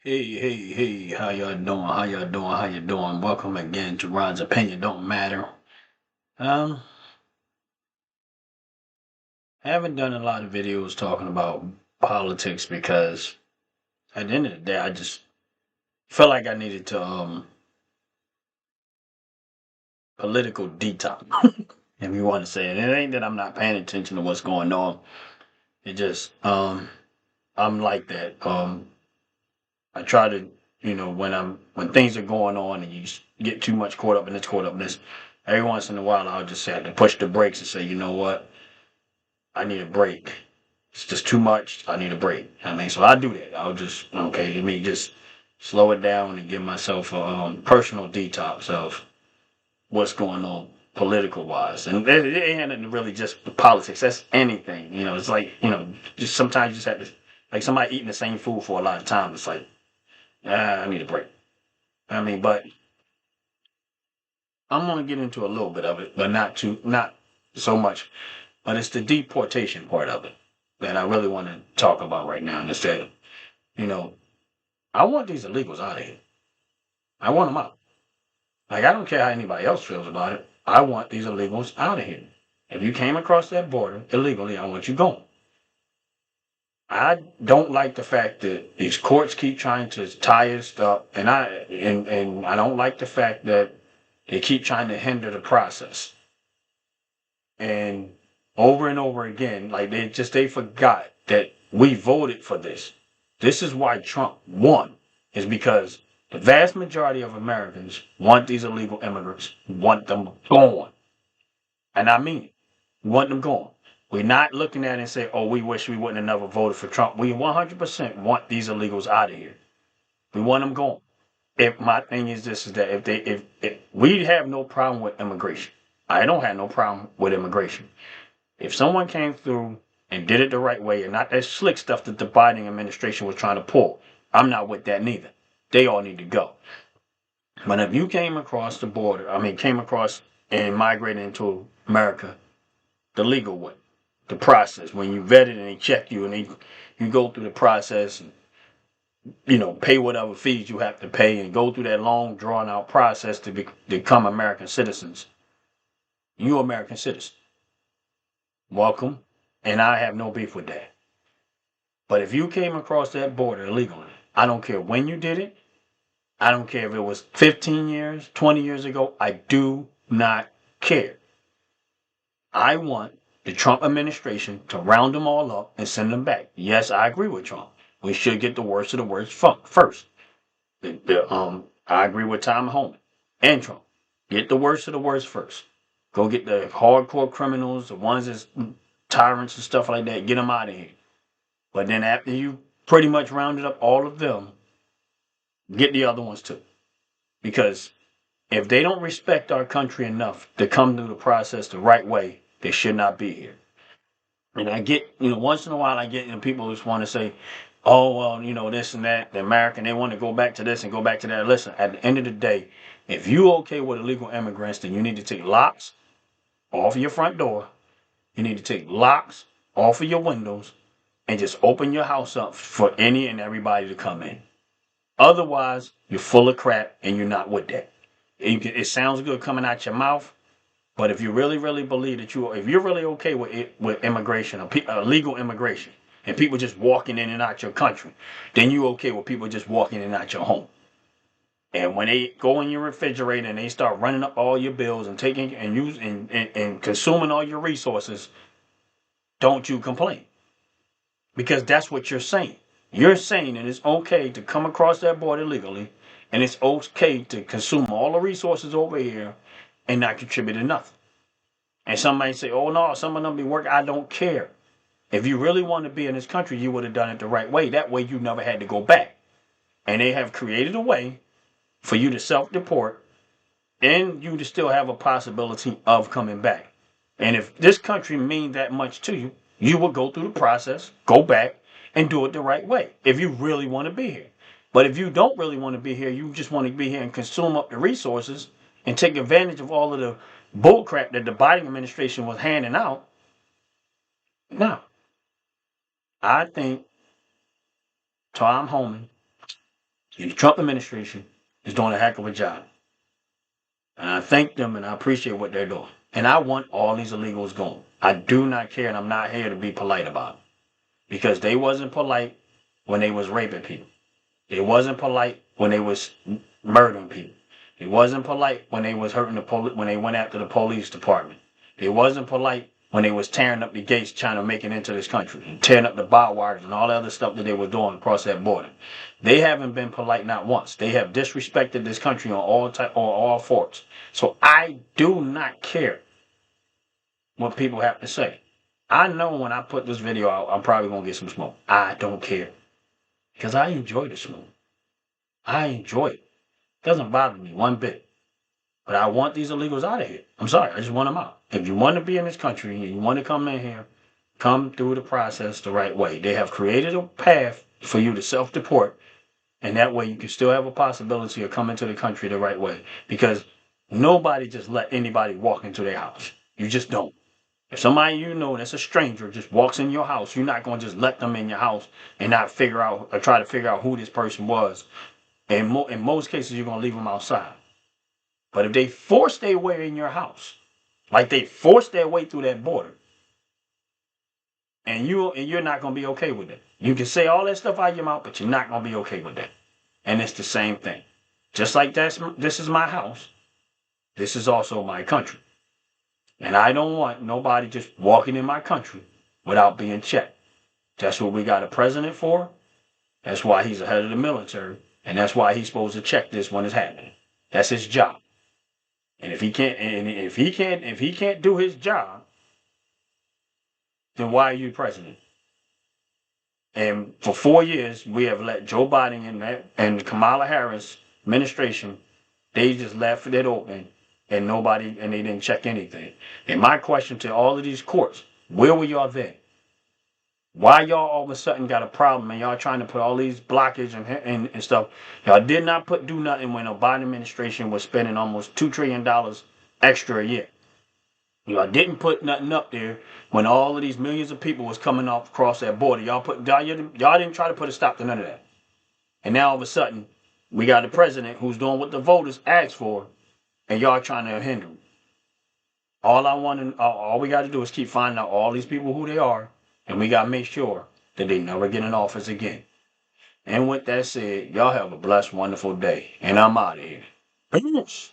Hey, how y'all doing? How you doing? Welcome again to Ron's Opinion Don't Matter. Um, I haven't done a lot of videos talking about politics because at the end of the day, I just felt like I needed to political detox, if you want to say it. It ain't that I'm not paying attention to what's going on. It just I'm like that. I try to, when things are going on and you get too much caught up in this. Every once in a while, I'll just have to push the brakes and say, you know what, I need a break. It's just too much. I need a break. I mean, so I do that. I'll just okay, let me just slow it down and give myself a personal detox of what's going on political wise. And it ain't really just politics. That's anything. It's like just sometimes you just have to like somebody eating the same food for a lot of time. It's like I need a break. I mean, but I'm gonna get into a little bit of it, but not so much. But it's the deportation part of it that I really want to talk about right now. Instead, you know, I want these illegals out of here. I want them out. Like I don't care how anybody else feels about it. I want these illegals out of here. If you came across that border illegally, I want you gone. I don't like the fact that these courts keep trying to tie us up, and I don't like the fact that they keep trying to hinder the process. And over again, like they forgot that we voted for this. This is why Trump won, is because the vast majority of Americans want these illegal immigrants, want them gone. And I mean it. We want them gone. We're not looking at it and say, oh, we wish we wouldn't have never voted for Trump. We 100% want these illegals out of here. We want them gone. If my thing is this is that if we have no problem with immigration. I don't have no problem with immigration. If someone came through and did it the right way and not that slick stuff that the Biden administration was trying to pull, I'm not with that neither. They all need to go. But if you came across the border, came across and migrated into America the legal way, the process, when you vetted and they check you and you go through the process and pay whatever fees you have to pay and go through that long drawn out process to become American citizens. You American citizen. Welcome. And I have no beef with that. But if you came across that border illegally, I don't care when you did it. I don't care if it was 15 years, 20 years ago. I do not care. I want the Trump administration to round them all up and send them back. Yes, I agree with Trump. We should get the worst of the worst first. I agree with Tom Homan and Trump. Get the worst of the worst first. Go get the hardcore criminals, the ones that's tyrants and stuff like that. Get them out of here. But then after you pretty much rounded up all of them, get the other ones too. Because if they don't respect our country enough to come through the process the right way, they should not be here. And I get, once in a while I get, people just want to say, oh, well, this and that, the American, they want to go back to this and go back to that. Listen, at the end of the day, if you okay with illegal immigrants, then you need to take locks off of your front door. You need to take locks off of your windows and just open your house up for any and everybody to come in. Otherwise, you're full of crap and you're not with that. It sounds good coming out your mouth, but if you really, really believe that if you're really okay with immigration or legal immigration and people just walking in and out your country, then you okay with people just walking in and out your home. And when they go in your refrigerator and they start running up all your bills and taking and using and consuming all your resources, don't you complain. Because that's what you're saying. You're saying that it's okay to come across that border legally and it's okay to consume all the resources over here and not contribute to nothing. And somebody say, oh no, some of them be working. I don't care. If you really want to be in this country, you would have done it the right way. That way you never had to go back. And they have created a way for you to self-deport and you to still have a possibility of coming back. And if this country means that much to you, you will go through the process, go back, and do it the right way if you really want to be here. But if you don't really want to be here, you just want to be here and consume up the resources and take advantage of all of the bullcrap that the Biden administration was handing out. Now, I think Tom Homan The Trump administration is doing a heck of a job. And I thank them and I appreciate what they're doing. And I want all these illegals gone. I do not care, and I'm not here to be polite about it. Because they wasn't polite when they was raping people. They wasn't polite when they was murdering people. They wasn't polite when they was hurting the police, when they went after the police department. They wasn't polite when they was tearing up the gates trying to make it into this country and tearing up the barbed wires and all the other stuff that they were doing across that border. They haven't been polite not once. They have disrespected this country on all forts. So I do not care what people have to say. I know when I put this video out, I'm probably gonna get some smoke. I don't care. Because I enjoy the smoke. I enjoy it. It doesn't bother me one bit. But I want these illegals out of here. I'm sorry, I just want them out. If you want to be in this country and you want to come in here, come through the process the right way. They have created a path for you to self-deport, and that way you can still have a possibility of coming to the country the right way. Because nobody just let anybody walk into their house. You just don't. If somebody you know that's a stranger just walks in your house, you're not going to just let them in your house and not figure out or try to figure out who this person was. And in most cases, you're going to leave them outside. But if they force their way in your house, like they force their way through that border, and you're not going to be okay with it. You can say all that stuff out of your mouth, but you're not going to be okay with that. And it's the same thing. Just like this is my house, this is also my country. And I don't want nobody just walking in my country without being checked. That's what we got a president for. That's why he's the head of the military. And that's why he's supposed to check this when it's happening. That's his job. And if he can't do his job, then why are you president? And for 4 years, we have let Joe Biden and Kamala Harris administration, they just left it open. And they didn't check anything. And my question to all of these courts, where were y'all then? Why y'all all of a sudden got a problem and y'all trying to put all these blockage and stuff? Y'all did not do nothing when the Biden administration was spending almost $2 trillion extra a year. Y'all didn't put nothing up there when all of these millions of people was coming off across that border. Y'all didn't try to put a stop to none of that. And now all of a sudden, we got a president who's doing what the voters asked for. And y'all trying to hinder them. All we got to do is keep finding out all these people who they are, and we got to make sure that they never get in office again. And with that said, y'all have a blessed, wonderful day, and I'm out of here. Peace.